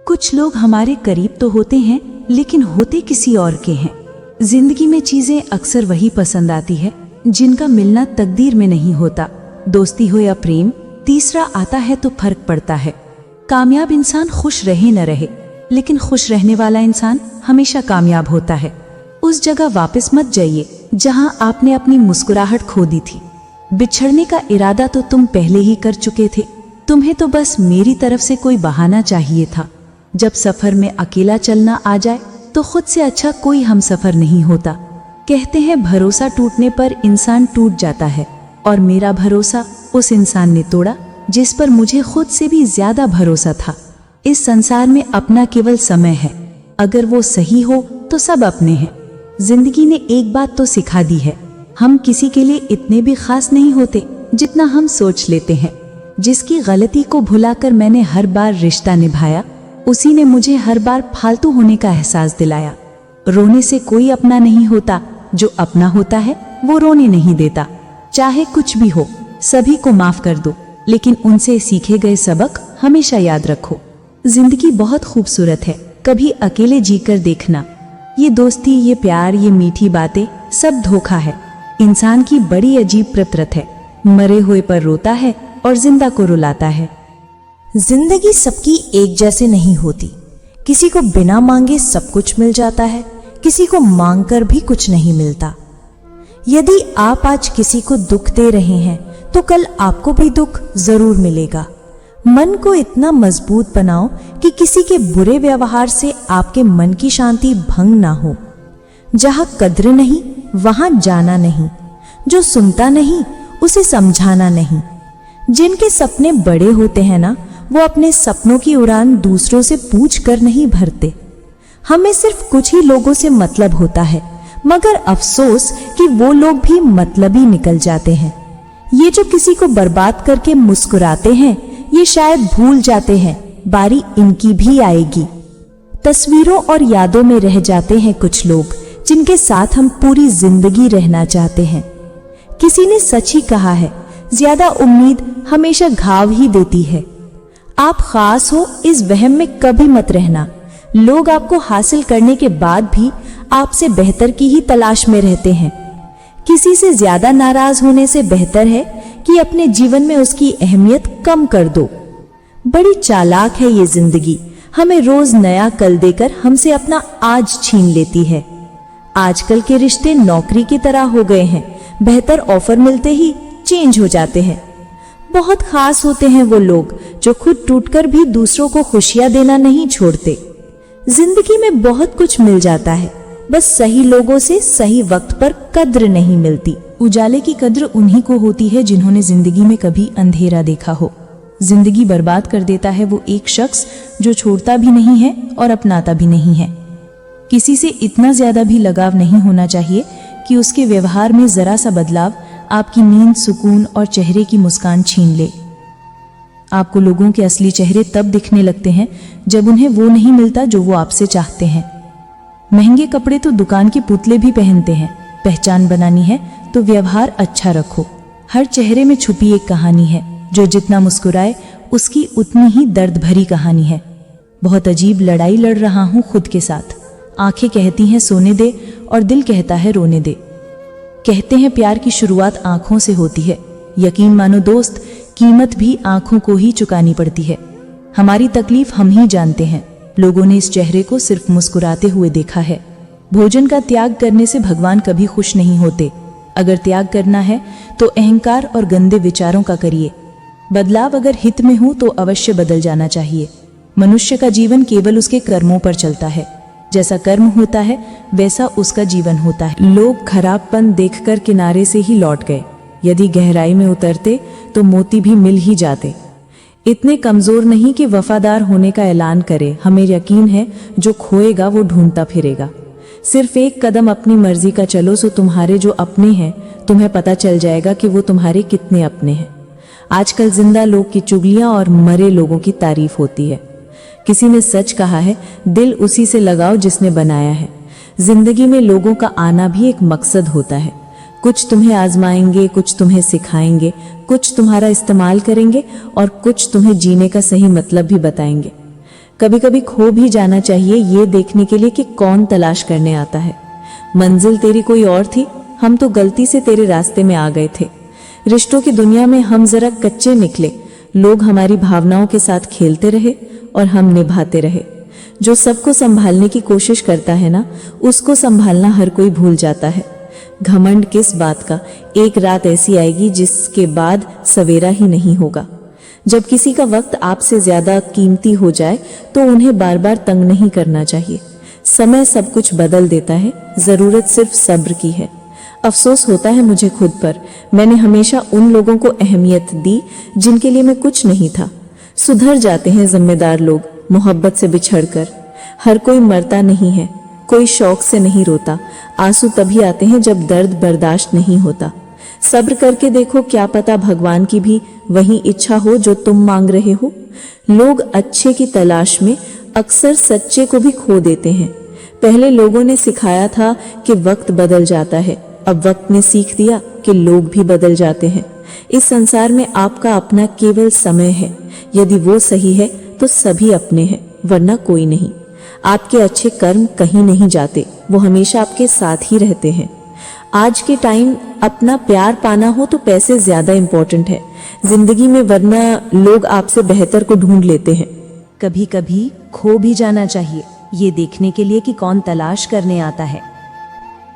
कुछ लोग हमारे करीब तो होते हैं लेकिन होते किसी और के हैं। जिंदगी में चीजें अक्सर वही पसंद आती है जिनका मिलना तकदीर में नहीं होता। दोस्ती हो या प्रेम, तीसरा आता है तो फर्क पड़ता है। कामयाब इंसान खुश रहे न रहे, लेकिन खुश रहने वाला इंसान हमेशा कामयाब होता है। उस जगह वापस मत जाइए जहां आपने अपनी मुस्कुराहट खो दी थी। बिछड़ने का इरादा तो तुम पहले ही कर चुके थे। तुम्हें तो बस मेरी तरफ से कोई बहाना चाहिए था। जब सफर में अकेला चलना आ जाए तो खुद से अच्छा कोई हमसफर नहीं होता। कहते हैं भरोसा टूटने पर इंसान टूट जाता है, और मेरा भरोसा उस इंसान ने तोड़ा जिस पर मुझे खुद से भी ज्यादा भरोसा था। इस संसार में अपना केवल समय है, अगर वो सही हो तो सब अपने हैं। जिंदगी ने एक बात तो सिखा दी है, हम किसी के लिए इतने भी खास नहीं होते जितना हम सोच लेते हैं। जिसकी गलती को भुलाकर मैंने हर बार रिश्ता निभाया, उसी ने मुझे हर बार फालतू होने का एहसास दिलाया। रोने से कोई अपना नहीं होता, जो अपना होता है वो रोने नहीं देता। चाहे कुछ भी हो, सभी को माफ कर दो, लेकिन उनसे सीखे गए सबक हमेशा याद रखो। जिंदगी बहुत खूबसूरत है, कभी अकेले जीकर देखना। ये दोस्ती, ये प्यार, ये मीठी बातें सब धोखा है। इंसान की बड़ी अजीब फितरत है, मरे हुए पर रोता है और जिंदा को रुलाता है। जिंदगी सबकी एक जैसे नहीं होती। किसी को बिना मांगे सब कुछ मिल जाता है, किसी को मांगकर भी कुछ नहीं मिलता। यदि आप आज किसी को दुख दे रहे हैं तो कल आपको भी दुख जरूर मिलेगा। मन को इतना मजबूत बनाओ कि किसी के बुरे व्यवहार से आपके मन की शांति भंग ना हो। जहां कद्र नहीं वहां जाना नहीं, जो सुनता नहीं उसे समझाना नहीं। जिनके सपने बड़े होते हैं ना, वो अपने सपनों की उड़ान दूसरों से पूछ कर नहीं भरते। हमें सिर्फ कुछ ही लोगों से मतलब होता है, मगर अफसोस कि वो लोग भी मतलबी निकल जाते हैं। ये जो किसी को बर्बाद करके मुस्कुराते हैं, ये शायद भूल जाते हैं बारी इनकी भी आएगी। तस्वीरों और यादों में रह जाते हैं कुछ लोग, जिनके साथ हम पूरी जिंदगी रहना चाहते हैं। किसी ने सच ही कहा है, ज्यादा उम्मीद हमेशा घाव ही देती है। आप खास हो इस वहम में कभी मत रहना। लोग आपको हासिल करने के बाद भी आपसे बेहतर की ही तलाश में रहते हैं। किसी से ज्यादा नाराज होने से बेहतर है कि अपने जीवन में उसकी अहमियत कम कर दो। बड़ी चालाक है ये जिंदगी, हमें रोज नया कल देकर हमसे अपना आज छीन लेती है। आजकल के रिश्ते नौकरी की तरह हो गए हैं, बेहतर ऑफर मिलते ही चेंज हो जाते हैं। बहुत खास होते हैं वो लोग जो खुद टूटकर भी दूसरों को खुशियां देना नहीं छोड़ते। जिंदगी में बहुत कुछ मिल जाता है, बस सही लोगों से सही वक्त पर कद्र नहीं मिलती। उजाले की कद्र उन्हीं को होती है जिन्होंने जिंदगी में कभी अंधेरा देखा हो। जिंदगी बर्बाद कर देता है वो एक शख्स जो छोड़ता भी नहीं है और अपनाता भी नहीं है। किसी से इतना ज्यादा भी लगाव नहीं होना चाहिए कि उसके व्यवहार में जरा सा बदलाव आपकी नींद, सुकून और चेहरे की मुस्कान छीन ले। आपको लोगों के असली चेहरे तब दिखने लगते हैं जब उन्हें वो नहीं मिलता जो वो आपसे चाहते हैं। महंगे कपड़े तो दुकान के पुतले भी पहनते हैं। पहचान बनानी है तो व्यवहार अच्छा रखो। हर चेहरे में छुपी एक कहानी है, जो जितना मुस्कुराए उसकी उतनी ही दर्द भरी कहानी है। बहुत अजीब लड़ाई लड़ रहा हूं खुद के साथ। आंखें कहती हैं सोने दे और दिल कहता है रोने दे। कहते हैं प्यार की शुरुआत आंखों से होती है। यकीन मानो दोस्त, कीमत भी आंखों को ही चुकानी पड़ती है। हमारी तकलीफ हम ही जानते हैं। लोगों ने इस चेहरे को सिर्फ मुस्कुराते हुए देखा है। भोजन का त्याग करने से भगवान कभी खुश नहीं होते। अगर त्याग करना है तो अहंकार और गंदे विचारों का करिए। बदलाव अगर हित में हो तो अवश्य बदल जाना चाहिए। मनुष्य का जीवन केवल उसके कर्मों पर चलता है। जैसा कर्म होता है वैसा उसका जीवन होता है। लोग खराबपन देखकर किनारे से ही लौट गए। यदि गहराई में उतरते तो मोती भी मिल ही जाते। इतने कमजोर नहीं कि वफादार होने का ऐलान करे। हमें यकीन है जो खोएगा वो ढूंढता फिरेगा। सिर्फ एक कदम अपनी मर्जी का चलो, सो तुम्हारे जो अपने हैं तुम्हें पता चल जाएगा कि वो तुम्हारे कितने अपने हैं। आजकल जिंदा लोग की चुगलियां और मरे लोगों की तारीफ होती है। किसी ने सच कहा है, दिल उसी से लगाओ जिसने बनाया है। जिंदगी में लोगों का आना भी एक मकसद होता है। कुछ तुम्हें आजमाएंगे, कुछ तुम्हें सिखाएंगे, कुछ तुम्हारा इस्तेमाल करेंगे और कुछ तुम्हें जीने का सही मतलब भी बताएंगे। कभी कभी खो भी जाना चाहिए ये देखने के लिए कि कौन तलाश करने आता है। मंजिल तेरी कोई और थी, हम तो गलती से तेरे रास्ते में आ गए थे। रिश्तों की दुनिया में हम जरा कच्चे निकले, लोग हमारी भावनाओं के साथ खेलते रहे और हम निभाते रहे। जो सबको संभालने की कोशिश करता है ना, उसको संभालना हर कोई भूल जाता है। घमंड किस बात का, एक रात ऐसी आएगी जिसके बाद सवेरा ही नहीं होगा। जब किसी का वक्त आपसे ज्यादा कीमती हो जाए तो उन्हें बार बार तंग नहीं करना चाहिए। समय सब कुछ बदल देता है, जरूरत सिर्फ सब्र की है। अफसोस होता है मुझे खुद पर, मैंने हमेशा उन लोगों को अहमियत दी जिनके लिए मैं कुछ नहीं था। सुधर जाते हैं जिम्मेदार लोग मोहब्बत से बिछड़कर। हर कोई मरता नहीं है, कोई शौक से नहीं रोता। आंसू तभी आते हैं जब दर्द बर्दाश्त नहीं होता। सब्र करके देखो, क्या पता भगवान की भी वही इच्छा हो जो तुम मांग रहे हो। लोग अच्छे की तलाश में अक्सर सच्चे को भी खो देते हैं। पहले लोगों ने सिखाया था कि वक्त बदल जाता है, अब वक्त ने सीख दिया कि लोग भी बदल जाते हैं। इस संसार में आपका अपना केवल समय है, यदि वो सही है तो सभी अपने हैं, वरना कोई नहीं। आपके अच्छे कर्म कहीं नहीं जाते, वो हमेशा आपके साथ ही रहते हैं। आज के टाइम अपना प्यार पाना हो तो पैसे ज्यादा इंपॉर्टेंट है जिंदगी में, वरना लोग आपसे बेहतर को ढूंढ लेते हैं। कभी कभी खो भी जाना चाहिए ये देखने के लिए कि कौन तलाश करने आता है।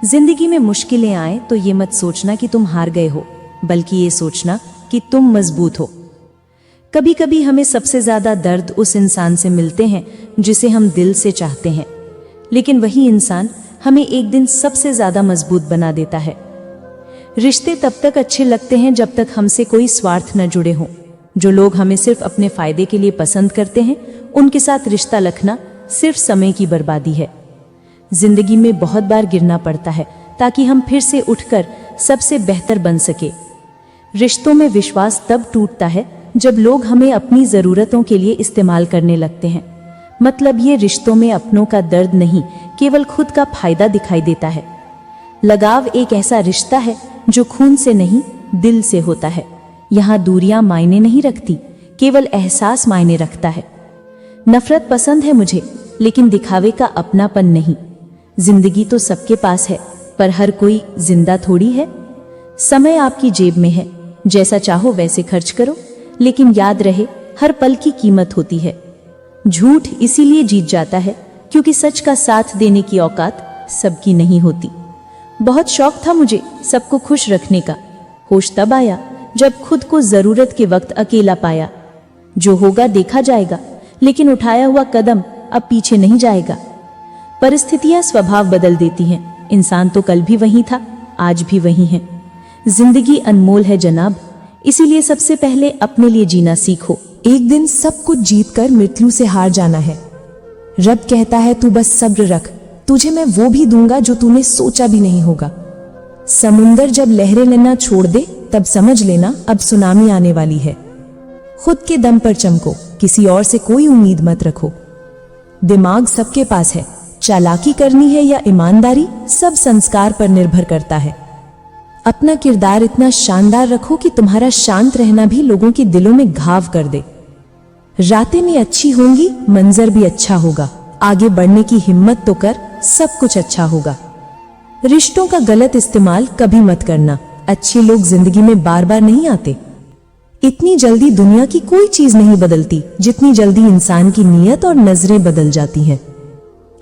जिंदगी में मुश्किलें आए तो ये मत सोचना कि तुम हार गए हो, बल्कि ये सोचना कि तुम मजबूत हो। कभी कभी हमें सबसे ज्यादा दर्द उस इंसान से मिलते हैं जिसे हम दिल से चाहते हैं, लेकिन वही इंसान हमें एक दिन सबसे ज्यादा मजबूत बना देता है। रिश्ते तब तक अच्छे लगते हैं जब तक हमसे कोई स्वार्थ न जुड़े हों। जो लोग हमें सिर्फ अपने फायदे के लिए पसंद करते हैं, उनके साथ रिश्ता रखना सिर्फ समय की बर्बादी है। जिंदगी में बहुत बार गिरना पड़ता है ताकि हम फिर से उठकर सबसे बेहतर बन सके। रिश्तों में विश्वास तब टूटता है जब लोग हमें अपनी जरूरतों के लिए इस्तेमाल करने लगते हैं। मतलब ये रिश्तों में अपनों का दर्द नहीं, केवल खुद का फायदा दिखाई देता है। लगाव एक ऐसा रिश्ता है जो खून से नहीं, दिल से होता है। यहाँ दूरियां मायने नहीं रखती, केवल एहसास मायने रखता है। नफरत पसंद है मुझे, लेकिन दिखावे का अपनापन नहीं। जिंदगी तो सबके पास है, पर हर कोई जिंदा थोड़ी है। समय आपकी जेब में है, जैसा चाहो वैसे खर्च करो, लेकिन याद रहे हर पल की कीमत होती है। झूठ इसीलिए जीत जाता है क्योंकि सच का साथ देने की औकात सबकी नहीं होती। बहुत शौक था मुझे सबको खुश रखने का, होश तब आया जब खुद को जरूरत के वक्त अकेला पाया। जो होगा देखा जाएगा, लेकिन उठाया हुआ कदम अब पीछे नहीं जाएगा। परिस्थितियां स्वभाव बदल देती हैं, इंसान तो कल भी वही था, आज भी वही है। जिंदगी अनमोल है जनाब, इसीलिए सबसे पहले अपने लिए जीना सीखो। एक दिन सब कुछ जीतकर मृत्यु से हार जाना है। रब कहता है तू बस सब्र रख, तुझे मैं वो भी दूंगा जो तूने सोचा भी नहीं होगा। समुंदर जब लहरें लेना छोड़ दे तब समझ लेना अब सुनामी आने वाली है। खुद के दम पर चमको, किसी और से कोई उम्मीद मत रखो। दिमाग सबके पास है, चालाकी करनी है या ईमानदारी सब संस्कार पर निर्भर करता है। अपना किरदार इतना शानदार रखो कि तुम्हारा शांत रहना भी लोगों के दिलों में घाव कर दे। रातें में अच्छी होंगी, मंजर भी अच्छा होगा। आगे बढ़ने की हिम्मत तो कर, सब कुछ अच्छा होगा। रिश्तों का गलत इस्तेमाल कभी मत करना। अच्छे लोग जिंदगी में बार बार नहीं आते। इतनी जल्दी दुनिया की कोई चीज नहीं बदलती जितनी जल्दी इंसान की नीयत और नजरें बदल जाती हैं।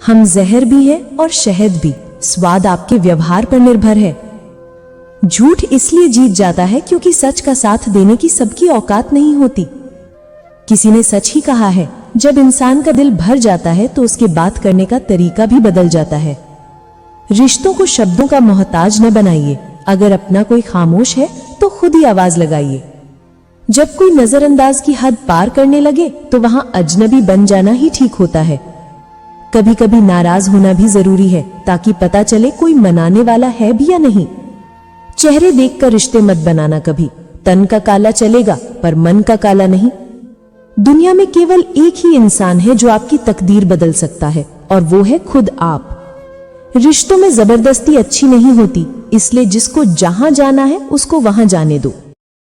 हम जहर भी हैं और शहद भी, स्वाद आपके व्यवहार पर निर्भर है। झूठ इसलिए जीत जाता है क्योंकि सच का साथ देने की सबकी औकात नहीं होती। किसी ने सच ही कहा है, जब इंसान का दिल भर जाता है तो उसके बात करने का तरीका भी बदल जाता है। रिश्तों को शब्दों का मोहताज न बनाइए। अगर अपना कोई खामोश है तो खुद ही आवाज लगाइए। जब कोई नजरअंदाज की हद पार करने लगे तो वहां अजनबी बन जाना ही ठीक होता है। कभी कभी नाराज होना भी जरूरी है ताकि पता चले कोई मनाने वाला है भी या नहीं। चेहरे देखकर रिश्ते मत बनाना कभी। तन का काला चलेगा पर मन का काला नहीं। दुनिया में केवल एक ही इंसान है जो आपकी तकदीर बदल सकता है, और वो है खुद आप। रिश्तों में जबरदस्ती अच्छी नहीं होती, इसलिए जिसको जहां जाना है उसको वहां जाने दो।